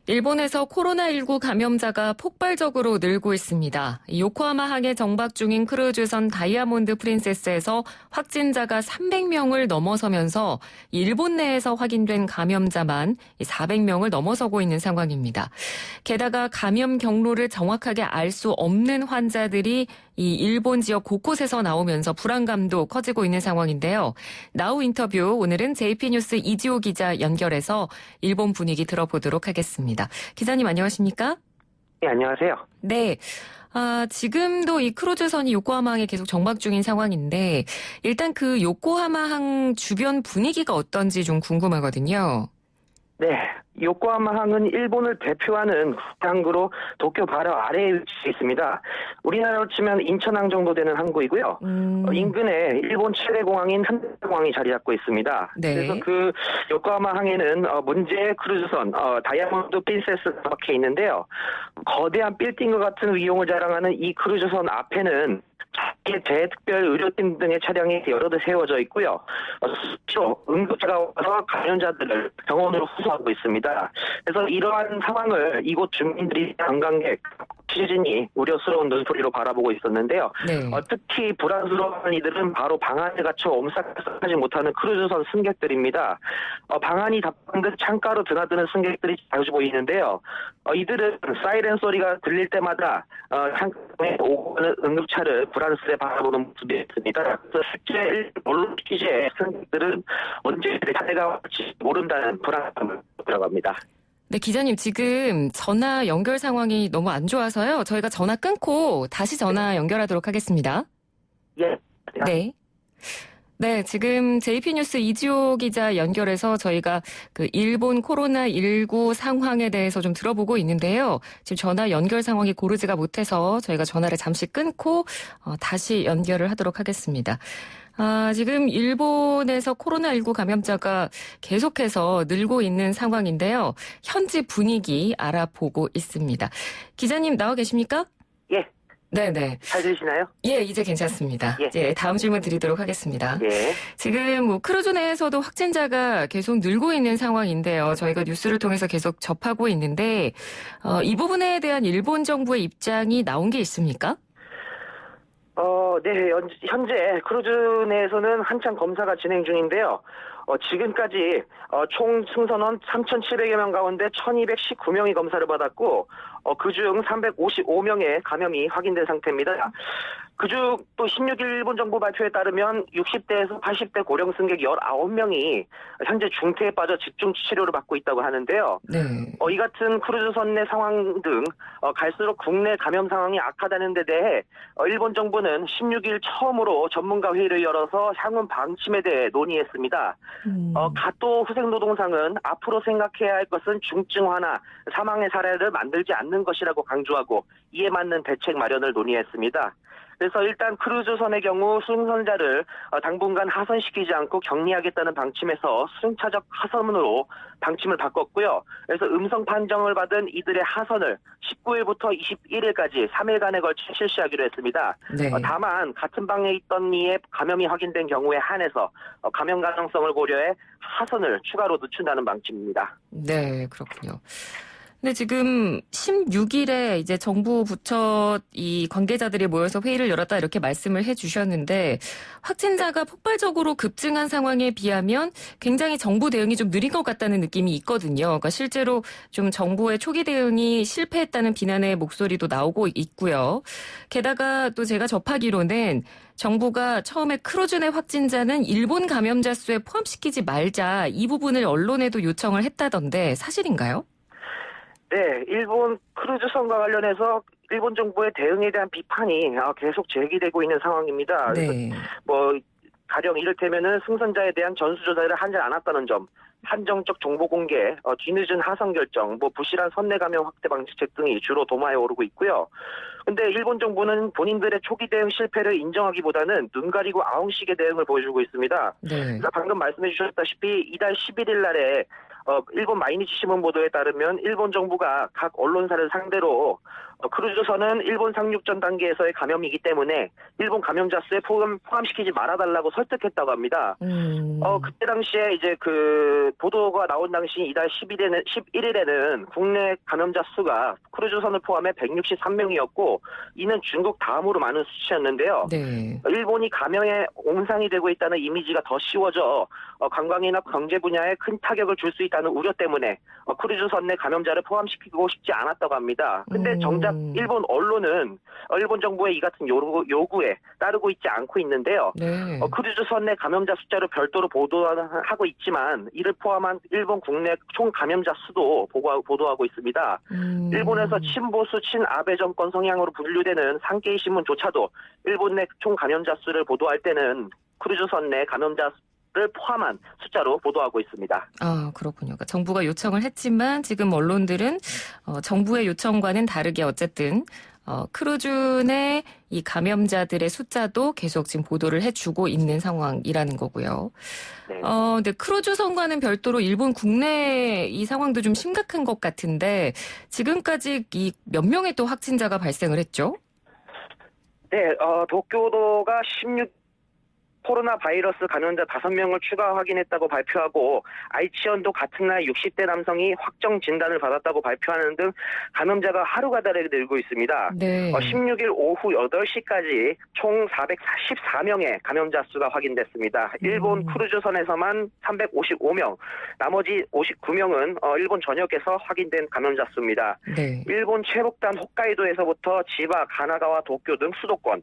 일본에서 코로나19 감염자가 폭발적으로 늘고 있습니다. 요코하마항에 정박 중인 크루즈선 다이아몬드 프린세스에서 확진자가 300명을 넘어서면서 일본 내에서 확인된 감염자만 400명을 넘어서고 있는 상황입니다. 게다가 감염 경로를 정확하게 알 수 없는 환자들이 이 일본 지역 곳곳에서 나오면서 불안감도 커지고 있는 상황인데요. 나우 인터뷰 오늘은 JP뉴스 이지호 기자 연결해서 일본 분위기 들어보도록 하겠습니다. 기자님 안녕하십니까? 네, 안녕하세요. 네. 지금도 이 크루즈선이 요코하마항에 계속 정박 중인 상황인데 일단 그 요코하마항 주변 분위기가 어떤지 좀 궁금하거든요. 네, 요코하마항은 일본을 대표하는 국제항구로 도쿄 바로 아래에 위치해 있습니다. 우리나라로 치면 인천항 정도 되는 항구이고요. 인근에 일본 최대 공항인 한국공항이 자리 잡고 있습니다. 네. 그래서 그 요코하마항에는 문제의 크루즈선 다이아몬드 프린세스가 박혀 있는데요. 거대한 빌딩과 같은 위용을 자랑하는 이 크루즈선 앞에는 대특별 의료팀 등의 차량이 여러 대 세워져 있고요. 수시로 응급차가 와서 감염자들을 병원으로 후송하고 있습니다. 그래서 이러한 상황을 이곳 주민들이 관광객, 취재진이 우려스러운 눈초리로 바라보고 있었는데요. 네. 특히 불안스러운 이들은 바로 방 안에 갇혀 옴싹하지 못하는 크루즈선 승객들입니다. 방 안이 답답한 듯 창가로 드나드는 승객들이 자주 보이는데요. 이들은 사이렌 소리가 들릴 때마다 창가에 오는 응급차를 불안스레 바라보는 모습이었습니다. 그래서 실제 언론 취재 승객들은 언제 사태가 올지 모른다는 불안감을 들어갑니다. 네, 기자님 지금 전화 연결 상황이 너무 안 좋아서요. 저희가 전화 끊고 다시 전화 연결하도록 하겠습니다. 예. 네. 네, 지금 JP뉴스 이지호 기자 연결해서 저희가 그 일본 코로나19 상황에 대해서 좀 들어보고 있는데요. 지금 전화 연결 상황이 고르지가 못해서 저희가 전화를 잠시 끊고 다시 연결을 하도록 하겠습니다. 지금 일본에서 코로나19 감염자가 계속해서 늘고 있는 상황인데요. 현지 분위기 알아보고 있습니다. 기자님 나와 계십니까? 예. 네네. 잘 들리시나요? 예, 이제 괜찮습니다. 예. 이제 다음 질문 드리도록 하겠습니다. 예. 지금 크루즈 내에서도 확진자가 계속 늘고 있는 상황인데요. 저희가 뉴스를 통해서 계속 접하고 있는데 이 부분에 대한 일본 정부의 입장이 나온 게 있습니까? 네, 현재 크루즈 내에서는 한창 검사가 진행 중인데요. 지금까지 총 승선원 3,700여 명 가운데 1,219명이 검사를 받았고 그중 355명의 감염이 확인된 상태입니다. 그중 또 16일 일본 정부 발표에 따르면 60대에서 80대 고령 승객 19명이 현재 중태에 빠져 집중 치료를 받고 있다고 하는데요. 네. 이 같은 크루즈선 내 상황 등 갈수록 국내 감염 상황이 악화되는 데 대해 일본 정부는 16일 처음으로 전문가 회의를 열어서 향후 방침에 대해 논의했습니다. 가또 후생노동상은 앞으로 생각해야 할 것은 중증화나 사망의 사례를 만들지 않는 것이라고 강조하고 이에 맞는 대책 마련을 논의했습니다. 그래서 일단 크루즈선의 경우 승선자를 당분간 하선시키지 않고 격리하겠다는 방침에서 순차적 하선으로 방침을 바꿨고요. 그래서 음성 판정을 받은 이들의 하선을 19일부터 21일까지 3일간에 걸쳐 실시하기로 했습니다. 네. 다만 같은 방에 있던 이의 감염이 확인된 경우에 한해서 감염 가능성을 고려해 하선을 추가로 늦춘다는 방침입니다. 네, 그렇군요. 근데 지금 16일에 이제 정부 부처 이 관계자들이 모여서 회의를 열었다 이렇게 말씀을 해주셨는데 확진자가 폭발적으로 급증한 상황에 비하면 굉장히 정부 대응이 좀 느린 것 같다는 느낌이 있거든요. 그러니까 실제로 좀 정부의 초기 대응이 실패했다는 비난의 목소리도 나오고 있고요. 게다가 또 제가 접하기로는 정부가 처음에 크루즈 내 확진자는 일본 감염자 수에 포함시키지 말자 이 부분을 언론에도 요청을 했다던데 사실인가요? 네, 일본 크루즈선과 관련해서 일본 정부의 대응에 대한 비판이 계속 제기되고 있는 상황입니다. 네. 가령 이를테면은 승선자에 대한 전수조사를 하지 않았다는 점, 한정적 정보 공개, 뒤늦은 하선 결정, 부실한 선내 감염 확대 방지책 등이 주로 도마에 오르고 있고요. 근데 일본 정부는 본인들의 초기 대응 실패를 인정하기보다는 눈 가리고 아웅식의 대응을 보여주고 있습니다. 네. 그래서 방금 말씀해 주셨다시피 이달 11일 날에 일본 마이니치 신문 보도에 따르면 일본 정부가 각 언론사를 상대로 크루즈선은 일본 상륙전 단계에서의 감염이기 때문에 일본 감염자 수에 포함시키지 말아달라고 설득했다고 합니다. 그때 당시에 이제 그 보도가 나온 당시 이달 11일에는 국내 감염자 수가 크루즈선을 포함해 163명이었고 이는 중국 다음으로 많은 수치였는데요. 네. 일본이 감염에 옹상이 되고 있다는 이미지가 더 씌워져 관광이나 경제 분야에 큰 타격을 줄 수 있다는 우려 때문에 크루즈선 내 감염자를 포함시키고 싶지 않았다고 합니다. 근데 정작 일본 언론은 일본 정부의 이 같은 요구에 따르고 있지 않고 있는데요. 네. 크루즈선 내 감염자 숫자를 별도로 보도하고 있지만 이를 포함한 일본 국내 총 감염자 수도 보도하고 있습니다. 일본에서 친보수 친아베 정권 성향으로 분류되는 산케이 신문조차도 일본 내 총 감염자 수를 보도할 때는 크루즈선 내 감염자 를 포함한 숫자로 보도하고 있습니다. 아, 그렇군요. 그러니까 정부가 요청을 했지만 지금 언론들은 정부의 요청과는 다르게 어쨌든 크루즈 내 이 감염자들의 숫자도 계속 지금 보도를 해주고 있는 상황이라는 거고요. 네. 근데 크루즈선과는 별도로 일본 국내 이 상황도 좀 심각한 것 같은데 지금까지 이 몇 명의 또 확진자가 발생을 했죠? 네, 도쿄도가 16 코로나 바이러스 감염자 5명을 추가 확인했다고 발표하고 아이치현도 같은 날 60대 남성이 확정 진단을 받았다고 발표하는 등 감염자가 하루가 다르게 늘고 있습니다. 네. 16일 오후 8시까지 총 414명의 감염자 수가 확인됐습니다. 일본 크루즈선에서만 355명, 나머지 59명은 일본 전역에서 확인된 감염자 수입니다. 네. 일본 최북단 홋카이도에서부터 지바, 가나가와 도쿄 등 수도권,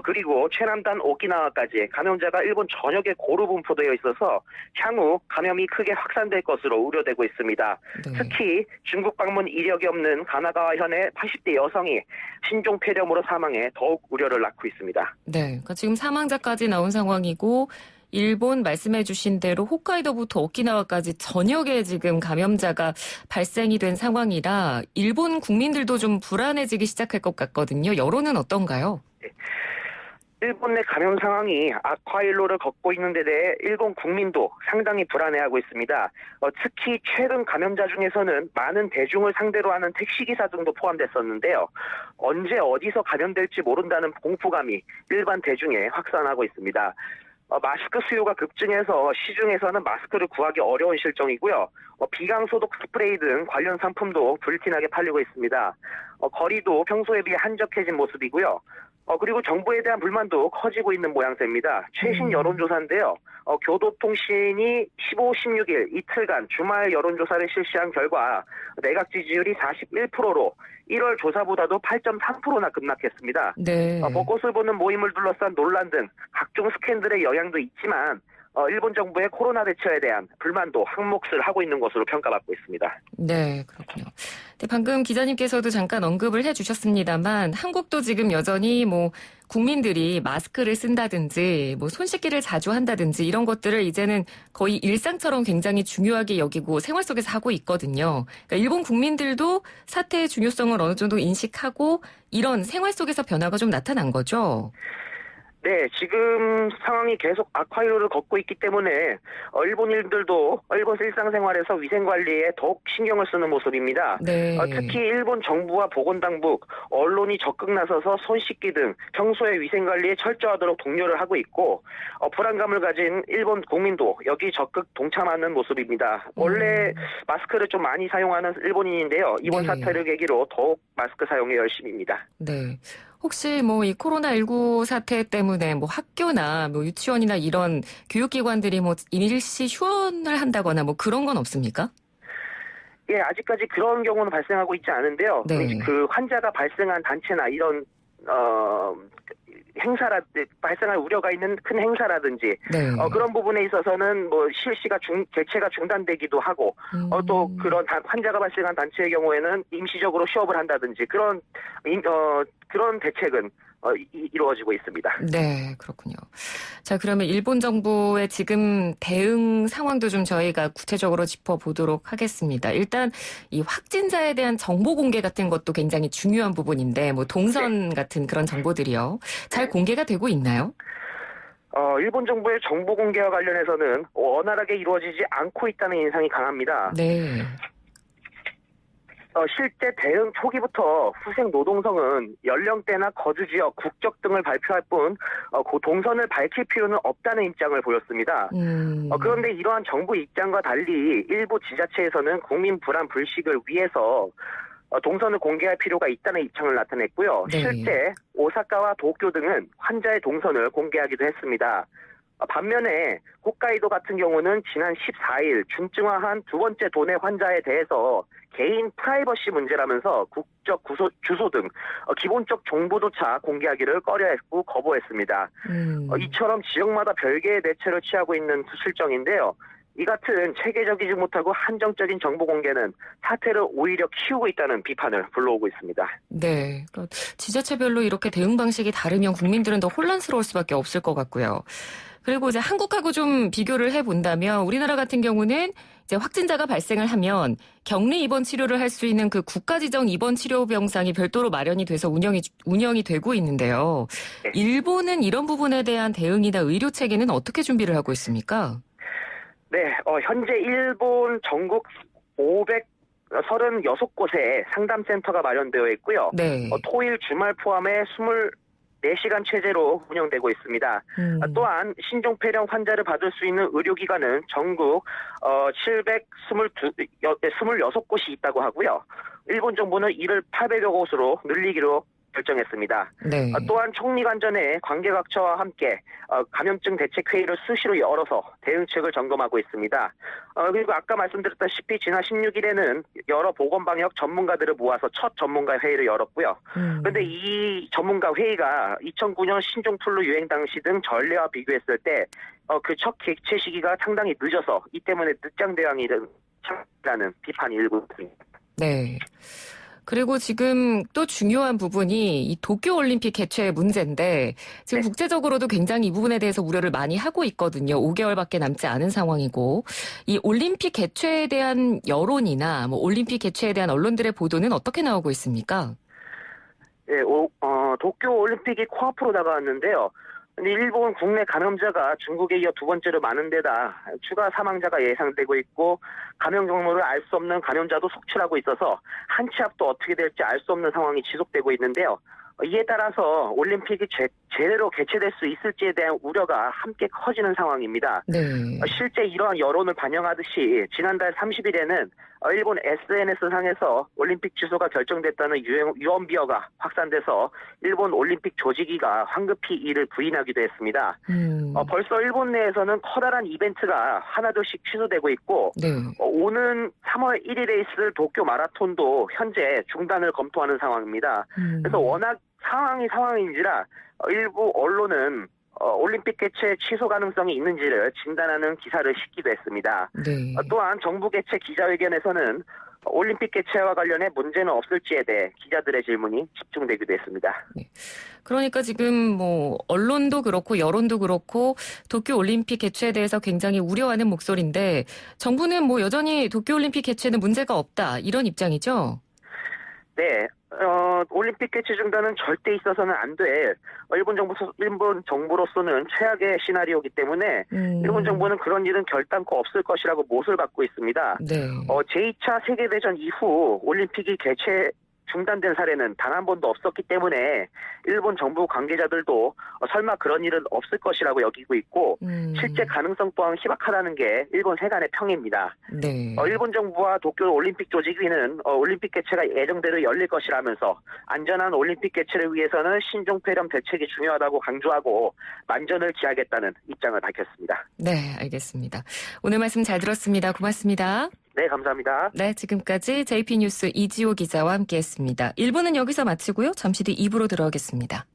그리고 최남단 오키나와까지 감염자가 일본 전역에 고루 분포되어 있어서 향후 감염이 크게 확산될 것으로 우려되고 있습니다. 네. 특히 중국 방문 이력이 없는 가나가와 현의 80대 여성이 신종폐렴으로 사망해 더욱 우려를 낳고 있습니다. 네. 그러니까 지금 사망자까지 나온 상황이고 일본 말씀해 주신 대로 홋카이도부터 오키나와까지 전역에 지금 감염자가 발생이 된 상황이라 일본 국민들도 좀 불안해지기 시작할 것 같거든요. 여론은 어떤가요? 일본 내 감염 상황이 악화일로를 걷고 있는 데 대해 일본 국민도 상당히 불안해하고 있습니다. 특히 최근 감염자 중에서는 많은 대중을 상대로 하는 택시기사 등도 포함됐었는데요. 언제 어디서 감염될지 모른다는 공포감이 일반 대중에 확산하고 있습니다. 마스크 수요가 급증해서 시중에서는 마스크를 구하기 어려운 실정이고요. 비강소독 스프레이 등 관련 상품도 불티나게 팔리고 있습니다. 거리도 평소에 비해 한적해진 모습이고요. 그리고 정부에 대한 불만도 커지고 있는 모양새입니다. 최신 여론조사인데요. 교도통신이 15, 16일 이틀간 주말 여론조사를 실시한 결과 내각 지지율이 41%로 1월 조사보다도 8.3%나 급락했습니다. 네. 벚꽃을 보는 모임을 둘러싼 논란 등 각종 스캔들의 영향도 있지만 일본 정부의 코로나 대처에 대한 불만도 한몫을 하고 있는 것으로 평가받고 있습니다. 네, 그렇군요. 네, 방금 기자님께서도 잠깐 언급을 해주셨습니다만 한국도 지금 여전히 국민들이 마스크를 쓴다든지 손 씻기를 자주 한다든지 이런 것들을 이제는 거의 일상처럼 굉장히 중요하게 여기고 생활 속에서 하고 있거든요. 그러니까 일본 국민들도 사태의 중요성을 어느 정도 인식하고 이런 생활 속에서 변화가 좀 나타난 거죠. 네, 지금 상황이 계속 악화요를 걷고 있기 때문에 일본인들도 일본 일상생활에서 위생관리에 더욱 신경을 쓰는 모습입니다. 네. 특히 일본 정부와 보건당국, 언론이 적극 나서서 손 씻기 등 평소의 위생관리에 철저하도록 독려를 하고 있고 불안감을 가진 일본 국민도 여기 적극 동참하는 모습입니다. 원래 마스크를 좀 많이 사용하는 일본인인데요. 이번 네. 사태를 계기로 더욱 마스크 사용에 열심입니다. 네. 혹시 이 코로나19 사태 때문에 학교나 유치원이나 이런 교육기관들이 일시 휴원을 한다거나 그런 건 없습니까? 예, 아직까지 그런 경우는 발생하고 있지 않은데요. 네. 그 환자가 발생한 단체나 이런 발생할 우려가 있는 큰 행사라든지 네. 그런 부분에 있어서는 실시가 개최가 중단되기도 하고 또 그런 환자가 발생한 단체의 경우에는 임시적으로 휴업을 한다든지 그런 대책은 이루어지고 있습니다. 네, 그렇군요. 자, 그러면 일본 정부의 지금 대응 상황도 좀 저희가 구체적으로 짚어보도록 하겠습니다. 일단 이 확진자에 대한 정보 공개 같은 것도 굉장히 중요한 부분인데 동선 같은 그런 정보들이요. 잘 공개가 되고 있나요? 일본 정부의 정보 공개와 관련해서는 원활하게 이루어지지 않고 있다는 인상이 강합니다. 네. 실제 대응 초기부터 후생 노동성은 연령대나 거주지역, 국적 등을 발표할 뿐 그 동선을 밝힐 필요는 없다는 입장을 보였습니다. 그런데 이러한 정부 입장과 달리 일부 지자체에서는 국민 불안 불식을 위해서 동선을 공개할 필요가 있다는 입장을 나타냈고요. 네. 실제 오사카와 도쿄 등은 환자의 동선을 공개하기도 했습니다. 반면에 홋카이도 같은 경우는 지난 14일 중증화한 두 번째 도내 환자에 대해서 개인 프라이버시 문제라면서 국적, 주소 등 기본적 정보조차 공개하기를 꺼려했고 거부했습니다. 이처럼 지역마다 별개의 대처를 취하고 있는 실정인데요. 이 같은 체계적이지 못하고 한정적인 정보 공개는 사태를 오히려 키우고 있다는 비판을 불러오고 있습니다. 네. 그러니까 지자체별로 이렇게 대응 방식이 다르면 국민들은 더 혼란스러울 수밖에 없을 것 같고요. 그리고 이제 한국하고 좀 비교를 해본다면 우리나라 같은 경우는 이제 확진자가 발생을 하면 격리 입원 치료를 할 수 있는 그 국가지정 입원 치료 병상이 별도로 마련이 돼서 운영이 되고 있는데요. 네. 일본은 이런 부분에 대한 대응이나 의료 체계는 어떻게 준비를 하고 있습니까? 네, 현재 일본 전국 536곳에 상담센터가 마련되어 있고요. 네. 토일 주말 포함해 24시간 체제로 운영되고 있습니다. 또한 신종폐렴 환자를 받을 수 있는 의료기관은 전국 726곳이 있다고 하고요. 일본 정부는 이를 800여 곳으로 늘리기로 결정했습니다. 네. 또한 총리관전에 관계각처와 함께 감염증 대책회의를 수시로 열어서 대응책을 점검하고 있습니다. 그리고 아까 말씀드렸다시피 지난 16일에는 여러 보건방역 전문가들을 모아서 첫 전문가 회의를 열었고요. 그런데 이 전문가 회의가 2009년 신종플루 유행 당시 등 전례와 비교했을 때 그 첫 개최 시기가 상당히 늦어서 이 때문에 늦장 대응이라는 비판이 일고 있습니다. 네. 그리고 지금 또 중요한 부분이 이 도쿄올림픽 개최 문제인데 지금 네. 국제적으로도 굉장히 이 부분에 대해서 우려를 많이 하고 있거든요. 5개월밖에 남지 않은 상황이고 이 올림픽 개최에 대한 여론이나 뭐 올림픽 개최에 대한 언론들의 보도는 어떻게 나오고 있습니까? 네, 도쿄올림픽이 코앞으로 다가왔는데요. 근데 일본 국내 감염자가 중국에 이어 두 번째로 많은 데다 추가 사망자가 예상되고 있고 감염 경로를 알 수 없는 감염자도 속출하고 있어서 한 치 앞도 어떻게 될지 알 수 없는 상황이 지속되고 있는데요. 이에 따라서 올림픽이 제대로 개최될 수 있을지에 대한 우려가 함께 커지는 상황입니다. 네. 실제 이러한 여론을 반영하듯이 지난달 30일에는 일본 SNS상에서 올림픽 취소가 결정됐다는 유언비어가 확산돼서 일본 올림픽 조직위가 황급히 이를 부인하기도 했습니다. 벌써 일본 내에서는 커다란 이벤트가 하나둘씩 취소되고 있고 네. 오는 3월 1일에 있을 도쿄 마라톤도 현재 중단을 검토하는 상황입니다. 그래서 워낙 상황인지라 일부 언론은 올림픽 개최 취소 가능성이 있는지를 진단하는 기사를 싣기도 했습니다. 네. 또한 정부 개최 기자회견에서는 올림픽 개최와 관련해 문제는 없을지에 대해 기자들의 질문이 집중되기도 했습니다. 네. 그러니까 지금 뭐 언론도 그렇고 여론도 그렇고 도쿄올림픽 개최에 대해서 굉장히 우려하는 목소리인데 정부는 뭐 여전히 도쿄올림픽 개최는 문제가 없다 이런 입장이죠? 네. 올림픽 개최 중단은 절대 있어서는 안 될 일본 정부로서는 최악의 시나리오이기 때문에 일본 정부는 그런 일은 결단코 없을 것이라고 못을 받고 있습니다. 네. 제2차 세계대전 이후 올림픽이 개최 중단된 사례는 단 한 번도 없었기 때문에 일본 정부 관계자들도 설마 그런 일은 없을 것이라고 여기고 있고 실제 가능성 또한 희박하다는 게 일본 세간의 평입니다. 네. 일본 정부와 도쿄 올림픽 조직위는 올림픽 개최가 예정대로 열릴 것이라면서 안전한 올림픽 개최를 위해서는 신종폐렴 대책이 중요하다고 강조하고 만전을 기하겠다는 입장을 밝혔습니다. 네, 알겠습니다. 오늘 말씀 잘 들었습니다. 고맙습니다. 네, 감사합니다. 네, 지금까지 JP뉴스 이지호 기자와 함께했습니다. 1부는 여기서 마치고요. 잠시 뒤 2부로 들어오겠습니다.